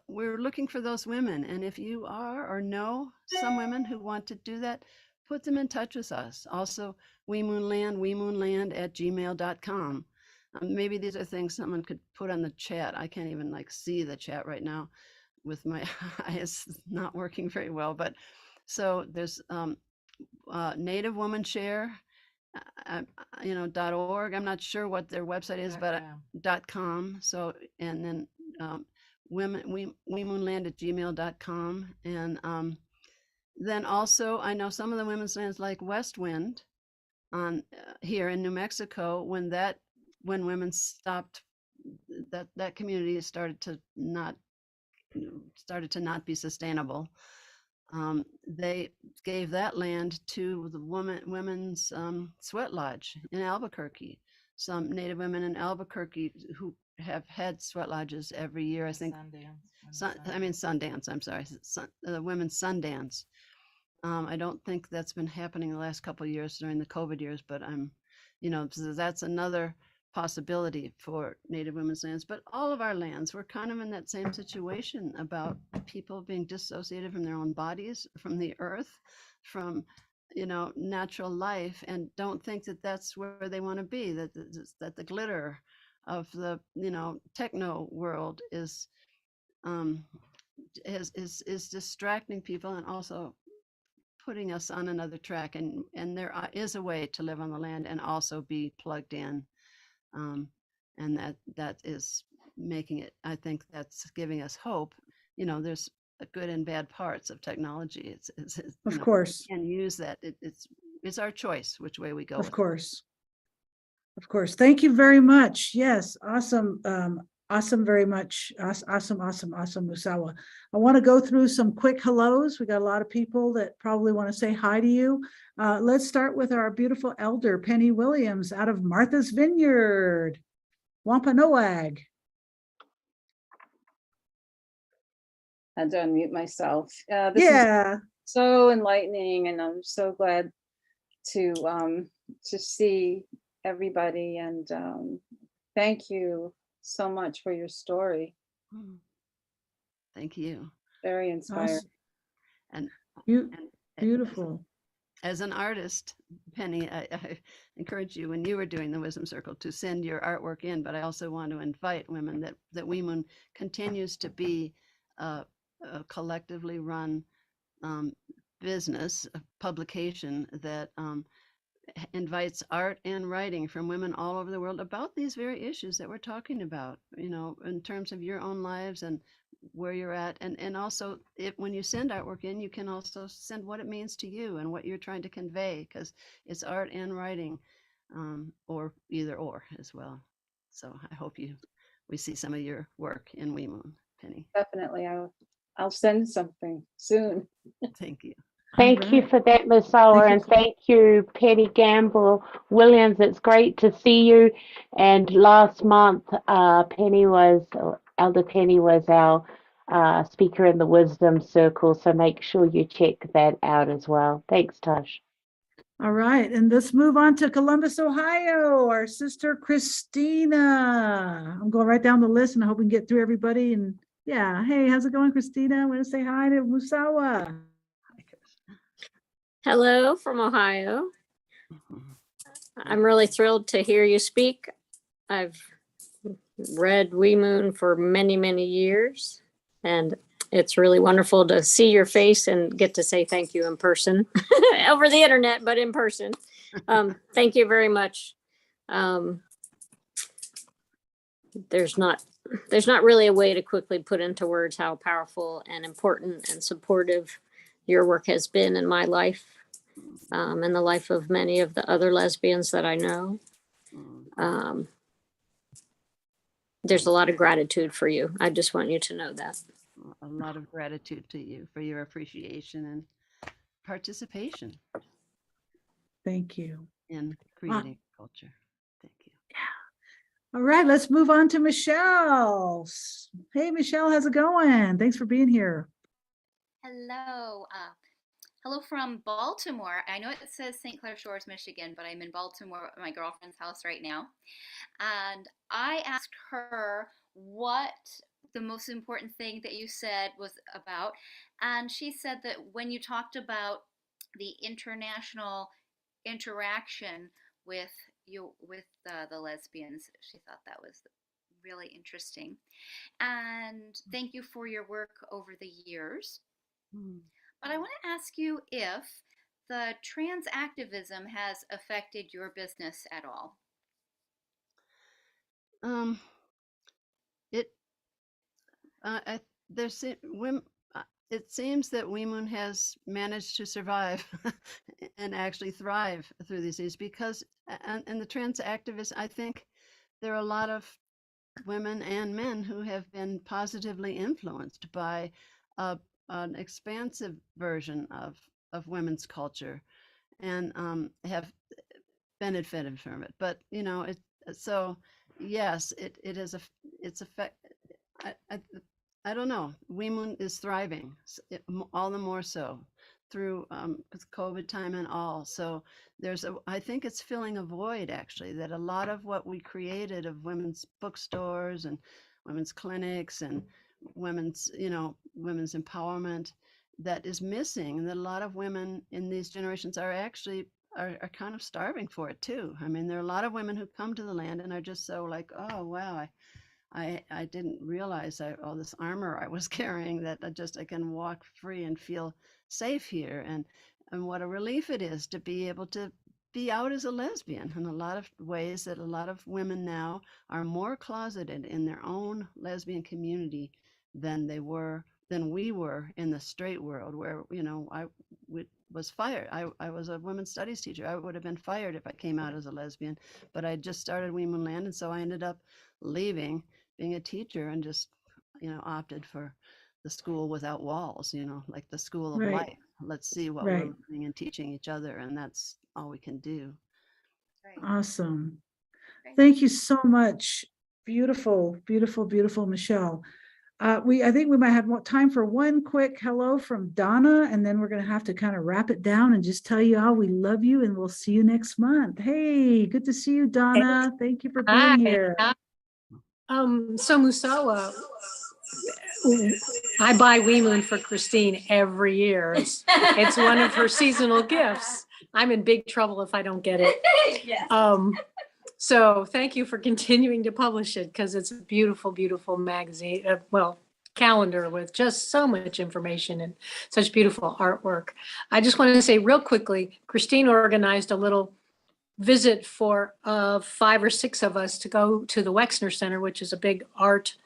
Speaker 3: We're looking for those women, and if you are or know some women who want to do that, put them in touch with us. Also, wemoonland at gmail.com. Maybe these are things someone could put on the chat. I can't even see the chat right now with my eyes not working very well, but so there's Native Woman Share, .org. I'm not sure what their website is, but .com. So, and then wemoonland@gmail.com. And then also, I know some of the women's lands like West Wind on here in New Mexico, when women stopped, that community started to not be sustainable. They gave that land to the women's sweat lodge in Albuquerque. Some Native women in Albuquerque who have had sweat lodges every year, I think. Sundance. I'm sorry, the women's Sundance. I don't think that's been happening the last couple of years during the COVID years, but so that's another possibility for Native women's lands. But all of our lands, we're kind of in that same situation about people being dissociated from their own bodies, from the earth, from natural life, and don't think that that's where they want to be, that the glitter of the techno world is distracting people and also putting us on another track. And there is a way to live on the land and also be plugged in. And that is making it, I think that's giving us hope. There's good and bad parts of technology. It's
Speaker 2: Of course.
Speaker 3: And use that. It's our choice which way we go.
Speaker 2: Of course. Thank you very much. Yes. Awesome. Awesome. Very much. Awesome. Musawa. I want to go through some quick hellos. We got a lot of people that probably want to say hi to you. Let's start with our beautiful elder, Penny Williams, out of Martha's Vineyard, Wampanoag.
Speaker 5: I had to unmute myself. This is so enlightening, and I'm so glad to see everybody. And thank you so much for your story.
Speaker 3: Thank you.
Speaker 5: Very inspiring.
Speaker 2: Awesome. Beautiful.
Speaker 3: As an artist, Penny, I encourage you, when you were doing the Wisdom Circle, to send your artwork in, but I also want to invite women that WeMoon continues to be a collectively run business, a publication that invites art and writing from women all over the world about these very issues that we're talking about, in terms of your own lives and where you're at. And also, when you send artwork in, you can also send what it means to you and what you're trying to convey, because it's art and writing, or either or as well. So I hope we see some of your work in WeMoon, Penny.
Speaker 5: Definitely. I'll send something soon.
Speaker 3: Thank you.
Speaker 4: Thank you for that, Ms. Sower, and thank you, Penny Gamble Williams. It's great to see you. And last month, Elder Penny was our speaker in the Wisdom Circle, so make sure you check that out as well. Thanks, Tosh.
Speaker 2: All right, and let's move on to Columbus, Ohio, our sister Christina. I'm going right down the list, and I hope we can get through everybody. And yeah, hey, how's it going, Christina? I want to say hi to Musawa.
Speaker 6: Hello from Ohio. I'm really thrilled to hear you speak. I've read WeMoon for many, many years, and it's really wonderful to see your face and get to say thank you in person, over the internet, but in person. Thank you very much. There's not really a way to quickly put into words how powerful and important and supportive your work has been in my life, and the life of many of the other lesbians that I know. There's a lot of gratitude for you. I just want you to know that.
Speaker 3: A lot of gratitude to you for your appreciation and participation.
Speaker 2: Thank you.
Speaker 3: In creating culture. Thank you.
Speaker 2: All right, let's move on to Michelle. Hey, Michelle, how's it going? Thanks for being here.
Speaker 7: Hello. Hello from Baltimore. I know it says St. Clair Shores, Michigan, but I'm in Baltimore at my girlfriend's house right now. And I asked her what the most important thing that you said was about. And she said that when you talked about the international interaction with the lesbians, she thought that was really interesting. And thank you for your work over the years. But I want to ask you if the trans activism has affected your business at all?
Speaker 3: It I there's women. It seems that Weemoon has managed to survive and actually thrive through these days because, and the trans activists, I think there are a lot of women and men who have been positively influenced by an expansive version of women's culture and have benefited from it. But so yes, it is it's effect. I, I don't know. Weemoon is thriving, all the more so through COVID time and all. So I think it's filling a void actually, that a lot of what we created of women's bookstores and women's clinics and women's empowerment that is missing, and that a lot of women in these generations are actually are kind of starving for it too. I mean, there are a lot of women who come to the land and are just so like, oh wow, I didn't realize all this armor I was carrying, that I can walk free and feel safe here, and what a relief it is to be able to be out as a lesbian in a lot of ways, that a lot of women now are more closeted in their own lesbian community than we were in the straight world, where I was fired. I was a women's studies teacher. I would have been fired if I came out as a lesbian, but I just started Weemoon Land, and so I ended up leaving being a teacher and just opted for the school without walls, like the school of life. Let's see what we're learning and teaching each other, and that's all we can do.
Speaker 2: Awesome. Thank you so much. Beautiful, beautiful, beautiful, Michelle. I think we might have more time for one quick hello from Donna, and then we're going to have to kind of wrap it down and just tell you how we love you, and we'll see you next month. Hey, good to see you, Donna. Thank you for being here.
Speaker 8: So Musawa, I buy Weemoon for Christine every year. It's one of her seasonal gifts. I'm in big trouble if I don't get it. Yes. So thank you for continuing to publish it, because it's a beautiful, beautiful magazine, calendar with just so much information and such beautiful artwork. I just want to say real quickly, Christine organized a little visit for 5 or 6 of us to go to the Wexner Center, which is a big art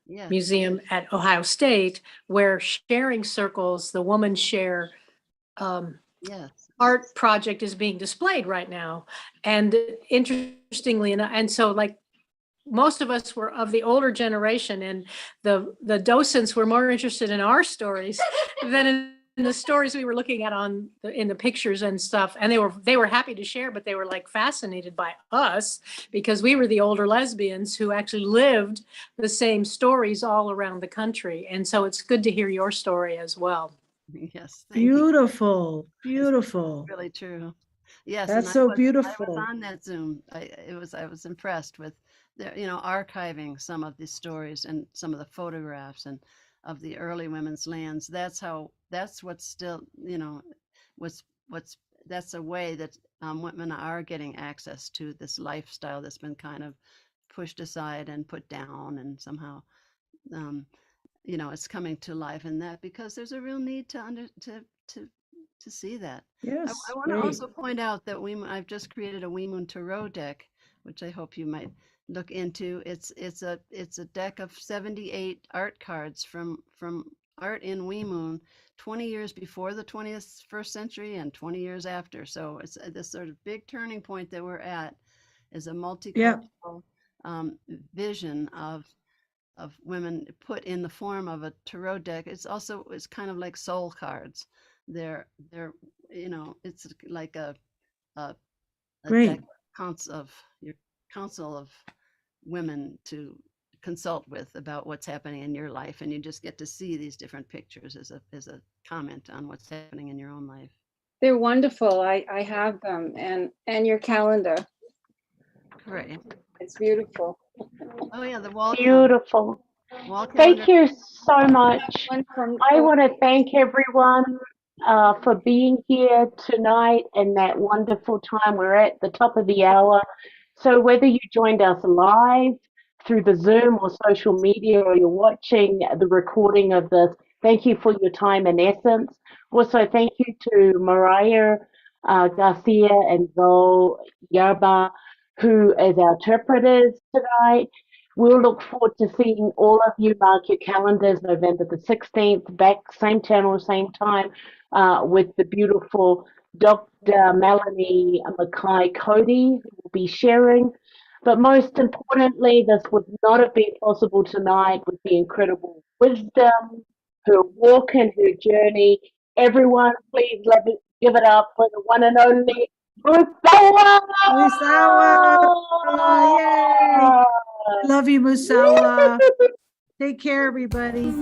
Speaker 8: museum at Ohio State, where Sharing Circles, the Woman Share art project, is being displayed right now. And interestingly enough, and so like most of us were of the older generation, and the docents were more interested in our stories than in the stories we were looking at in the pictures and stuff. And they were happy to share, but they were like fascinated by us, because we were the older lesbians who actually lived the same stories all around the country. And so it's good to hear your story as well.
Speaker 3: Yes.
Speaker 2: Beautiful, beautiful.
Speaker 3: Really true. Yes.
Speaker 2: That's so beautiful.
Speaker 3: I was on that Zoom. I was impressed with archiving some of these stories and some of the photographs and of the early women's lands. That's what's still, that's a way that women are getting access to this lifestyle that's been kind of pushed aside and put down, and somehow it's coming to life in that, because there's a real need to see that.
Speaker 2: Yes.
Speaker 3: I want to also point out that I've just created a Weemoon Tarot deck, which I hope you might look into. It's a deck of 78 art cards from art in Weemoon, 20 years before the 21st century and 20 years after. So it's this sort of big turning point that we're at, is a multicultural vision of women put in the form of a tarot deck. It's kind of like soul cards. They're it's like a deck council of women to consult with about what's happening in your life, and you just get to see these different pictures as a comment on what's happening in your own life.
Speaker 5: They're wonderful. I have them, and your calendar.
Speaker 3: Great.
Speaker 5: It's beautiful.
Speaker 3: Oh yeah, the wall.
Speaker 4: Beautiful. Thank you so much. I want to thank everyone for being here tonight and that wonderful time. We're at the top of the hour. So whether you joined us live through the Zoom or social media, or you're watching the recording of this, thank you for your time and essence. Also, thank you to Mariah Garcia and Zoe Yerba, who is our interpreters tonight. We'll look forward to seeing all of you. Mark your calendars, November the 16th, back same channel, same time, with the beautiful Dr. Melanie Mackay Cody, who will be sharing. But most importantly, this would not have been possible tonight with the incredible wisdom, her walk and her journey. Everyone, please give it up for the one and only Musawa!
Speaker 2: Musawa! Yay! Love you, Musawa. Take care, everybody.